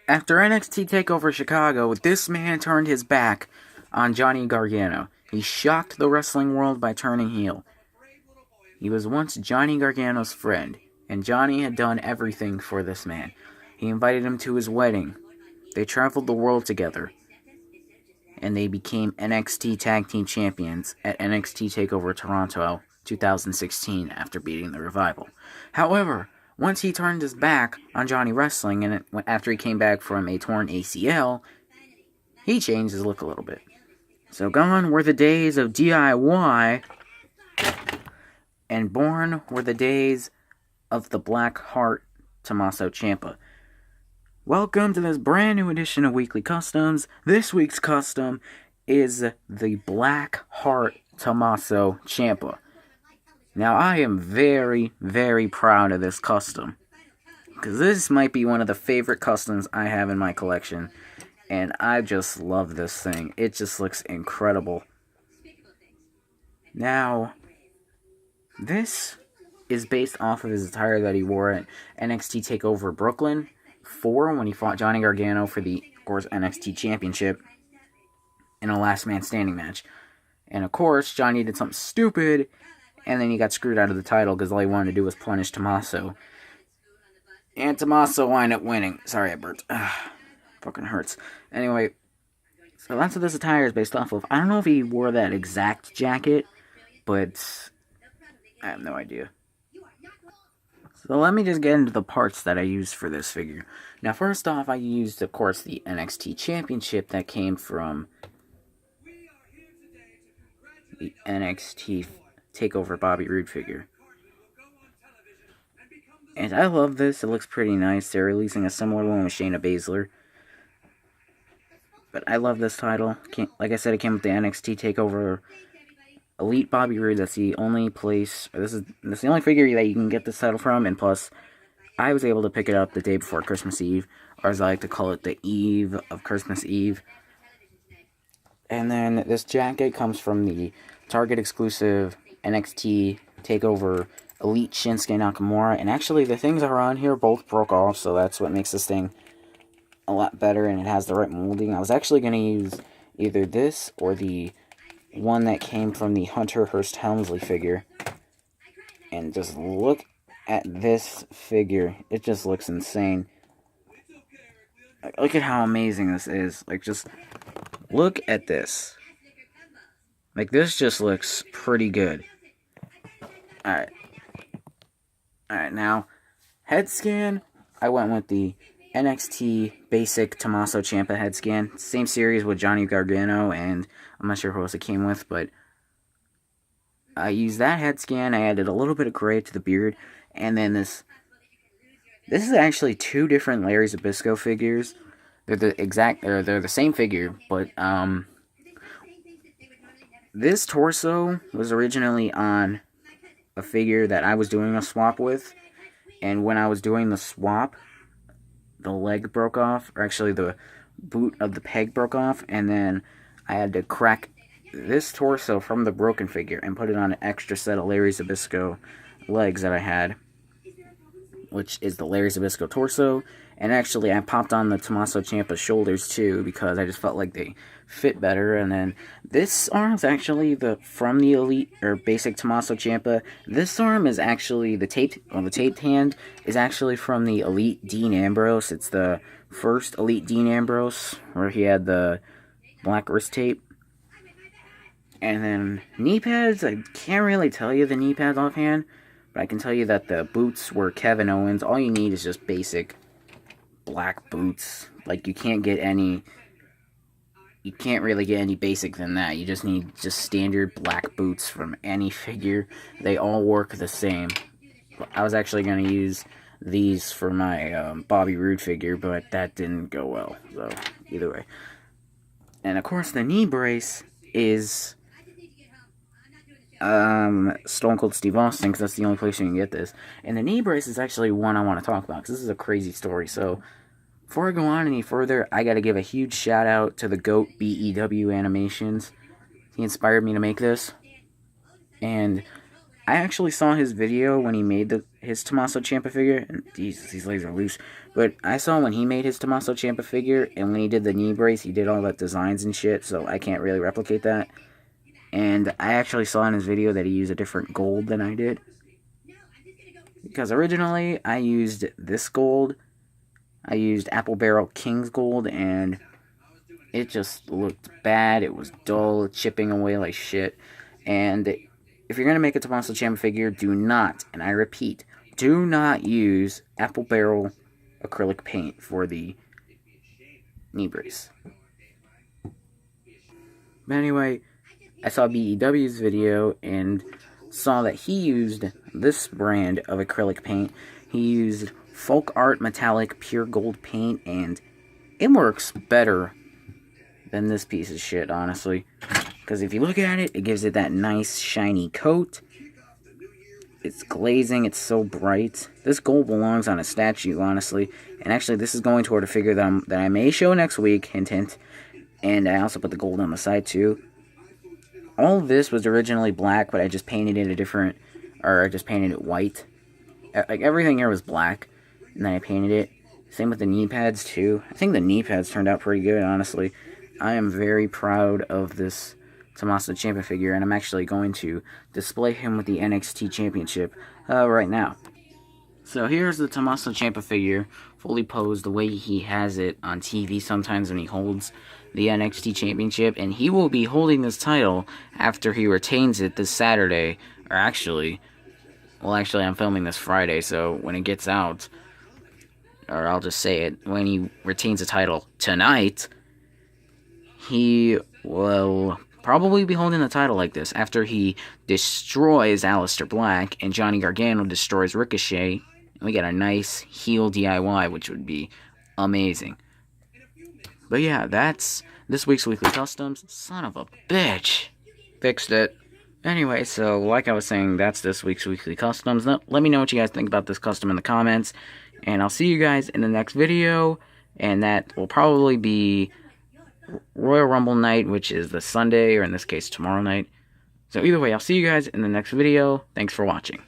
After NXT TakeOver Chicago, this man turned his back on Johnny Gargano. He shocked the wrestling world by turning heel. He was once Johnny Gargano's friend, and Johnny had done everything for this man. He invited him to his wedding. They traveled the world together, and they became NXT Tag Team Champions at NXT TakeOver Toronto 2016 after beating the Revival. However, once he turned his back on Johnny Wrestling, and after he came back from a torn ACL, he changed his look a little bit. So gone were the days of DIY, and born were the days of the Black Heart Tommaso Ciampa. Welcome to this brand new edition of Weekly Customs. This week's custom is the Black Heart Tommaso Ciampa. Now, I am very, very proud of this custom, because this might be one of the favorite customs I have in my collection, and I just love this thing. It just looks incredible. Now, this is based off of his attire that he wore at NXT TakeOver Brooklyn 4 when he fought Johnny Gargano for the, of course, NXT Championship in a last man standing match. And of course, Johnny did something stupid, and then he got screwed out of the title because all he wanted to do was punish Tommaso. And Tommaso wound up winning. Sorry, I burped. Fucking hurts. Anyway, so that's what this attire is based off of. I don't know if he wore that exact jacket, but I have no idea. So let me just get into the parts that I used for this figure. Now, first off, I used, of course, the NXT Championship that came from the NXT TakeOver Bobby Roode figure. And I love this. It looks pretty nice. They're releasing a similar one with Shayna Baszler. But I love this title. Like I said, it came with the NXT TakeOver Elite Bobby Roode. That's the only place, this is the only figure that you can get this title from, and plus, I was able to pick it up the day before Christmas Eve, or as I like to call it, the eve of Christmas Eve. And then this jacket comes from the Target exclusive NXT TakeOver Elite Shinsuke Nakamura, and actually the things that are on here both broke off, so that's what makes this thing a lot better, and it has the right molding. I was actually going to use either this or the one that came from the Hunter Hearst Helmsley figure. And just look at this figure. It just looks insane. Like, look at how amazing this is. Like, just look at this. Like, this just looks pretty good. Alright. Alright, now, head scan. I went with the NXT Basic Tommaso Ciampa head scan. Same series with Johnny Gargano, and I'm not sure who else it came with, but I used that head scan. I added a little bit of gray to the beard, and then this is actually two different Larry Zbyszko figures. They're the same figure, but this torso was originally on a figure that I was doing a swap with, and when I was doing the swap, the leg broke off, or actually the boot of the peg broke off, and then I had to crack this torso from the broken figure and put it on an extra set of Larry Zbyszko legs that I had, which is the Larry Zbyszko torso. And actually, I popped on the Tommaso Ciampa shoulders too, because I just felt like they fit better. And then this arm's actually from the Elite or Basic Tommaso Ciampa. This arm is actually the taped hand is actually from the Elite Dean Ambrose. It's the first Elite Dean Ambrose where he had the black wrist tape. And then knee pads, I can't really tell you the knee pads offhand, but I can tell you that the boots were Kevin Owens. All you need is just basic black boots. Like, you can't really get any basic than that. You just need standard black boots from any figure. They all work the same. I was actually going to use these for my Bobby Roode figure, but that didn't go well. So, either way. And of course, the knee brace is Stone Cold Steve Austin, because that's the only place you can get this. And the knee brace is actually one I want to talk about, because this is a crazy story. So, before I go on any further, I gotta give a huge shout out to the GOAT BEW Animations. He inspired me to make this. And I actually saw his video when he made his Tommaso Ciampa figure, and Jesus, these legs are loose. But I saw when he made his Tommaso Ciampa figure, and when he did the knee brace, he did all that designs and shit, so I can't really replicate that. And I actually saw in his video that he used a different gold than I did. Because originally, I used this gold. I used Apple Barrel King's Gold, and it just looked bad. It was dull, chipping away like shit. And if you're going to make a Tommaso Ciampa figure, do not, and I repeat, do not use Apple Barrel acrylic paint for the knee brace. But anyway, I saw BEW's video and saw that he used this brand of acrylic paint. He used Folk Art Metallic Pure Gold paint, and it works better than this piece of shit, honestly. Because if you look at it, it gives it that nice shiny coat. It's glazing, it's so bright. This gold belongs on a statue, honestly. And actually, this is going toward a figure that I may show next week, hint hint. And I also put the gold on the side too. All of this was originally black, but I just painted it I just painted it white. Like, everything here was black, and then I painted it. Same with the knee pads too. I think the knee pads turned out pretty good, honestly. I am very proud of this Tommaso Ciampa figure, and I'm actually going to display him with the NXT Championship right now. So here's the Tommaso Ciampa figure, fully posed the way he has it on TV sometimes when he holds the NXT Championship, and he will be holding this title after he retains it this Saturday, or actually, I'm filming this Friday, so when it gets out, or I'll just say it, when he retains the title tonight, he will probably be holding the title like this after he destroys Aleister Black and Johnny Gargano destroys Ricochet. And we get a nice heel DIY, which would be amazing. But yeah, that's this week's Weekly Customs. Son of a bitch. Fixed it. Anyway, so like I was saying, that's this week's Weekly Customs. Let me know what you guys think about this custom in the comments. And I'll see you guys in the next video. And that will probably be Royal Rumble night, which is the Sunday, or in this case, tomorrow night. So either way, I'll see you guys in the next video. Thanks for watching.